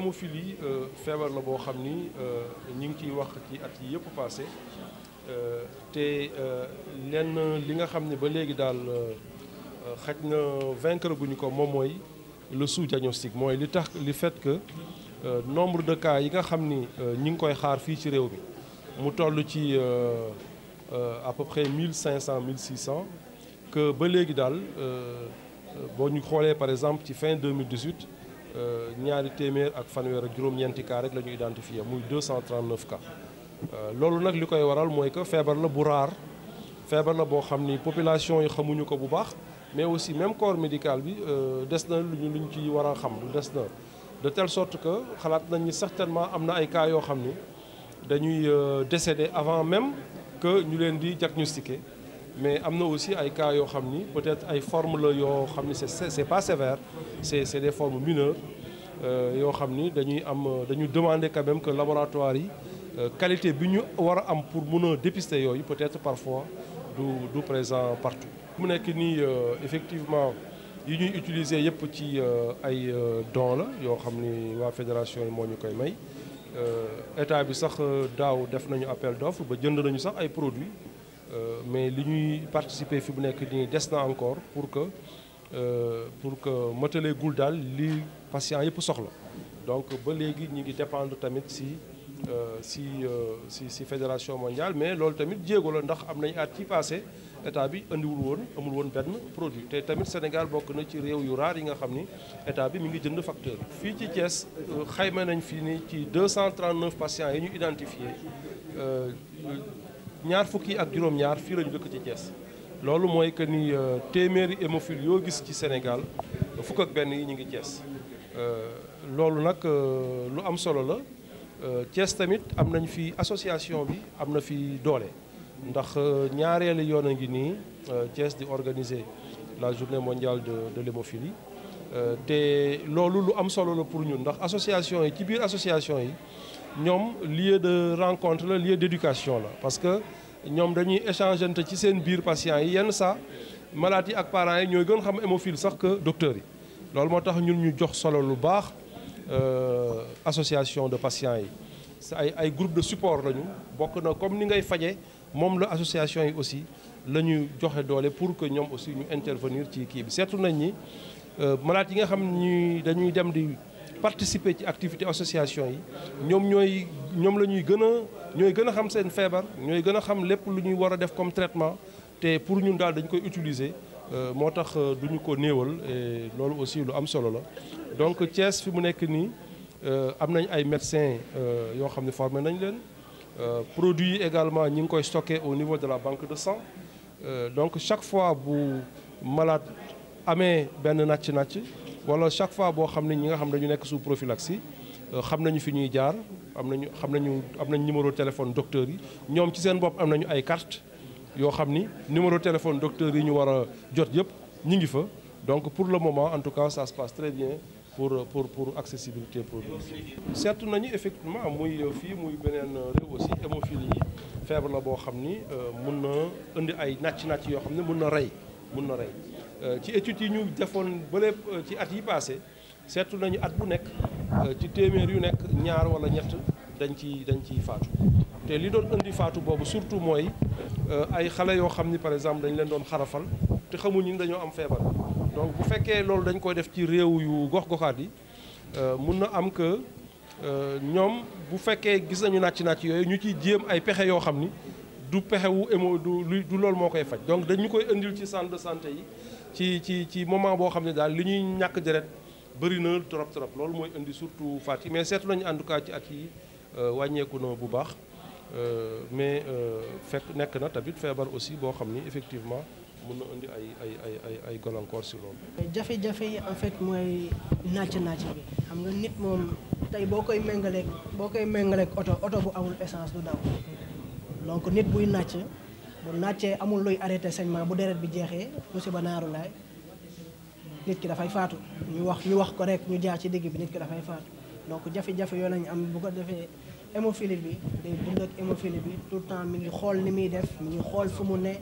hémophilie feebar la boo xam ni ñu ngi ciy wax ci at yi yëpp passé te lenn li nga xam ne ba léegi daal xaj na vaincre guñu ko moom mooy le sous-diagnostic mooy li fait que nombre de cas yi nga xam ni ñi ngi koy xaar fii ci réew mi mu toll ci à peu près 1500 1600 que ba léegi daal boo ñu xoolee par exemple ci fin 2018 ñaari téeméer ak fanweer ak juróom-ñeenti cas rek la ñu identifié muy 239 cas loolu nag li koy waral mooy que feebar la bu raar feebar la boo xam ni population yi xamuñu ko bu baax mais aussi même corps médical bi des na luñ ci war a xam des na de telle sorte que xalaat nañ ni certainement am na ay cas yoo xam ni dañuy décédé avant même que ñu leen di diagnostiquer mais am na aussi ay cas yoo xam ni peut-être ay formes la yoo xam ni c'est pas sévère c'est des formes mineures yoo xam ni dañu demander quand même que laboratoire yi qualité bi ñu war a am pour mun a dépister yooyu peut-être parfois du présent partout. mu nekk nii effectivement yi ñuy utiliser yëpp ci ay dons la yoo xam ni waa fédération yi moo ñu koy may état bi sax daaw def nañu appel d'offre ba jënd nañu sax ay produits mais li ñuy participer fi bu nekk nii des na encore pour que matalee gul daal li patients yëpp soxla donc ba léegi ñi ngi dépendre tamit si fédération mondiale mais loolu tamit jéego la ndax am nañu at ci passé état bi amul woon benn produit te tamit Sénégal bokk na ci réew yu raar yi nga xam ni état bi mi ngi jënd facteur fii ci Thiès xayma nañ fii ni ci 239 patients yi ñu identifié ñaar fukki ak juróom-ñaar fii la ñu dëkk ci Thiès loolu mooy que ni téeméeri hémophile yoo gis ci Sénégal fukk ak benn yi ñu ngi Thiès loolu nag lu am solo la Thiès tamit am nañ fi association bi am na fi doole ndax ñaareelu yoon a ngi nii Thiès di organiser la journée mondiale de l'hémophilie te loolu lu am solo la pour ñun ndax association yi ci biir association yi ñoom lieu de rencontre la lieu d'éducation la parce que ñoom dañuy échangeante ci seen biir patients yi yenn saa malades yi ak parents yi ñooy gën xam hémophile sax que docteurs yi loolu moo tax ñun ñu jox solo lu baax association de patients yi ay groupe de support lañu bokk na comme ni ngay faje moom la association yi aussi la ñu joxe doole pour que ñoom aussi ñu intervenir ci kii bi seetlu nañ ni malades yi nga xam ni dañuy dem di participer ci activité association yi ñoom la ñuy gën a xam seen feebar ñooy gën a xam lépp lu ñuy war a def comme traitement te pour ñun daal dañ koy utiliser moo tax duñu ko néewal et loolu aussi lu am solo la donc Thiès fi mu nekk nii am nañ ay médecins yoo xam ne formé nañ leen produits yi également ñi ngi koy stocké au niveau de la banque de sang donc chaque fois bu malade amee benn nàcc-nàcc wala chaque fois boo xam ne ñi nga xam dañu nekk sous prophylaxie xam nañu fi ñuy jaar am nañ numéro téléphone docteur yi ñoom ci seen bopp am nañu ay carte yoo xam ni numéro téléphone docteur yi ñu war a jot yëpp ñi ngi fa donc pour le moment en tout cas ça se passe très bien pour accessibilité produit seetlu nañu effectivement muy fii muy beneen réew aussi hémophilie yi feebar la boo xam ni mun na indi ay nàcc-nàcc yoo xam ne mun na rey ci études yi ñu defoon bële ci at yi passé seetlu nañu at bu nekk ci téeméer yu nekk ñaar wala ñett dañ ciy faatu te li doon indi faatu boobu surtout mooy ay xale yoo xam ni par exemple dañ leen doon xarafal te xamuñu ni dañoo am feebar donc bu fekkee loolu dañ koy def ci réew yu gox-goxaat yi mun na am que ñoom bu fekkee gis nañu nàcc yooyu ñu ciy jéem ay pexe yoo xam ni du pexe wu du loolu moo koy faj donc dañu koy indil ci centre de santé yi ci moment boo xam ne daal li ñuy ñàkk deret bëri na trop loolu mooy indi surtout faat yi mais seetlu nañu en tout cas ci at yi wàññeeku na bu baax mais fekk nekk na tamit feebar aussi boo xam ni effectivement mun na indi ay gàllankoor si loolu. jafe-jafe yi en fait mooy nàcc bi xam nga nit moom tey boo koy méngaleeg oto bu amul essence du daw donc nit buy nàcc bu nàccee amul luy arrêté saignement bu deret bi jeexee musiba naaru laay nit ki dafay faatu ñu wax ko rek ñu jaar ci digg bi nit ki dafay faatu donc jafe-jafe yoo lañu am bu ko defee hémophilie bi day dund ak hémophilie bi tout le temps mi ngi xool ni muy def mi ngi xool fu mu ne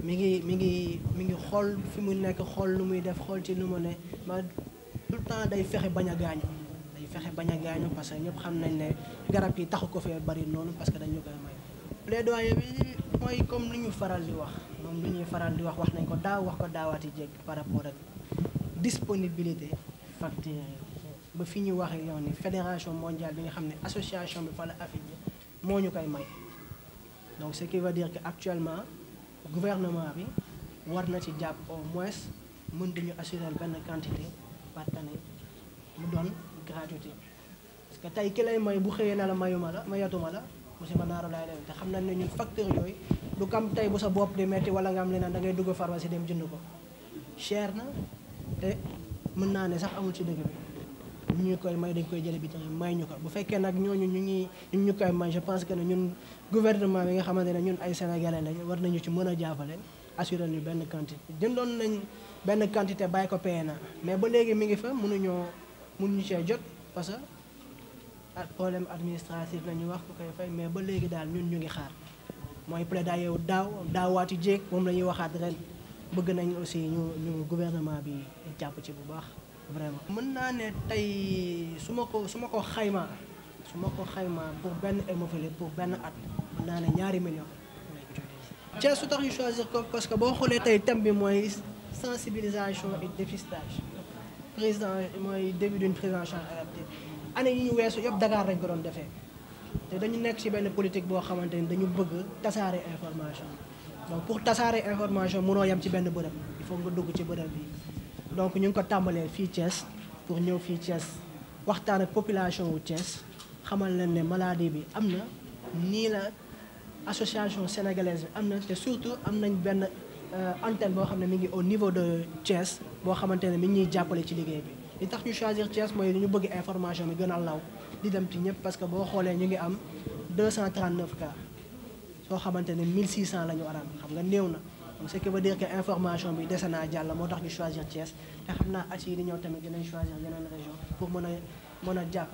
mi ngi xool fi mu nekk xool lu muy def xool ci lu mu ne ba tout le temps day fexe bañ a gaañu day fexe bañ a gaañu parce que ñëpp xam nañ ne garab yi taxu ko fee bari noonu parce que dañu koy may. plaidoyer bi mooy comme li ñu faral di wax moom li ñuy faral di wax nañ ko daaw wax ko daawaati jéeg par rapport ak disponibilité facture ba fi ñu waxee yoon ni fédération mondiale bi nga xam ne association bi fa la affilié moo ñu koy may donc ce qui veut dire que actuellement gouvernement bi war na ci jàpp au moins mën duñu assurer benn quantité par année mu doon gratuité parce que tey ki lay may bu xëyee na la mayatuma la monsieur Manara laay leen te xam nañ ne ñun facteur yooyu du kam tey bu sa bopp di metti wala nga am leneen da ngay dugg pharmacie dem jënd ko cher na te mën naa ne sax amul ci dëkk bi ñu koy may dañ koy jële bi tamit may ñu ko bu fekkee nag ñooñu ñu koy may je pense que ne ñun gouvernement bi nga xamante ne ñun ay sénégalais lañ war nañu ci mën a jàppale assurer ñu benn quantité jëndoon nañ benn quantité bàyyi ko PNA mais ba léegi mi ngi fa mënuñu cee jot parce que problème administratif la ñu wax ku koy fay mais ba léegi daal ñun ñu ngi xaar mooy plaidoyer wu daawaati jéeg moom la ñuy waxaat ren bëgg nañ aussi ñu gouvernement bi jàpp ci bu baax vraiment. mën naa ne tey su ma ko xaymaa pour benn hémophilie pour benn at mën naa ne $2 millions. Thiès su tax ñu choisir ko parce que boo xoolee tey thème bi mooy sensibilisation et dépistage président mooy début d'une prise en charge adaptée année yi ñu weesu yëpp Dakar lañ ko doon defee te dañu nekk ci benn politique boo xamante ni dañu bëgg tasaare information donc pour tasaare information mënoo yem ci benn bërëb il faut nga dugg ci bërëb bi donc ñu ngi ko tàmbalee fii Thiès pour ñëw fii Thiès waxtaan ak population wu Thiès xamal leen ne maladie bi am na nii la association sénégalaise bi am na te surtout am nañ benn antenne boo xam ne mi ngi au niveau de Thiès boo xamante ne mi ngi ñuy jàppale ci liggéey bi li tax ñu choisir Thiès mooy ñu bëgg information bi gën a law di dem ci ñëpp parce que boo xoolee ñu ngi am 239 cas soo xamante ne 1600 la ñu war a am xam nga néew na donc ce qui veut dire que information bi dese naa jàll moo tax ñu choisir Thiès te xam naa at yii di ñëw tamit dinañ choisir yeneen région pour mën a jàpp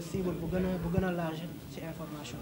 cible bu gën a large ci information